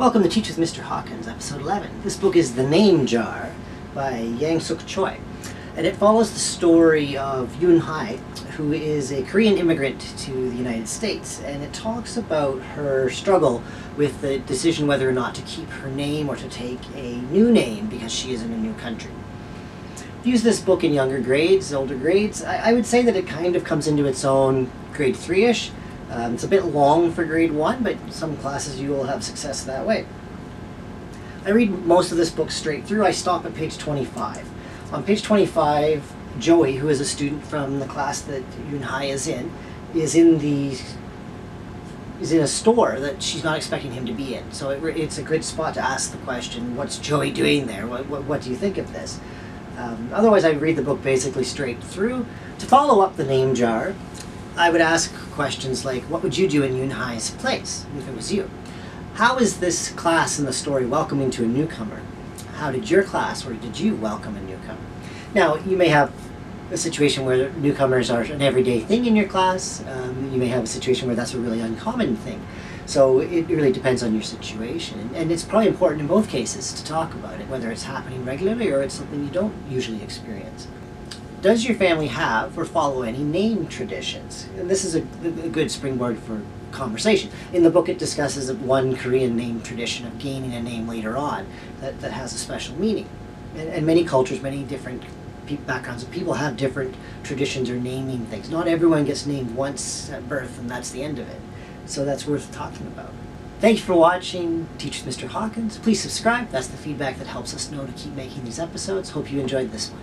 Welcome to Teach with Mr. Hawkins, episode 11. This book is The Name Jar by Yangsook Choi, and it follows the story of Yoon Hai, who is a Korean immigrant to the United States, and it talks about her struggle with the decision whether or not to keep her name or to take a new name because she is in a new country. I've used this book in younger grades, older grades. I would say that it kind of comes into its own grade 3-ish. It's a bit long for grade 1, but some classes you will have success that way. I read most of this book straight through. I stop at page 25. On page 25, Joey, who is a student from the class that Yoon Hai is in a store that she's not expecting him to be in. So it's a good spot to ask the question, what's Joey doing there? What do you think of this? Otherwise, I read the book basically straight through. To follow up the name jar, I would ask questions like, what would you do in Yoon Hai's place if it was you? How is this class in the story welcoming to a newcomer? How did your class, or did you welcome a newcomer? Now, you may have a situation where newcomers are an everyday thing in your class. You may have a situation where that's a really uncommon thing. So it really depends on your situation. And it's probably important in both cases to talk about it, whether it's happening regularly or it's something you don't usually experience. Does your family have or follow any name traditions? And this is a good springboard for conversation. In the book it discusses one Korean name tradition of gaining a name later on that has a special meaning. And many cultures, many different backgrounds of people have different traditions or naming things. Not everyone gets named once at birth and that's the end of it. So that's worth talking about. Thank you for watching Teach with Mr. Hawkins. Please subscribe. That's the feedback that helps us know to keep making these episodes. Hope you enjoyed this one.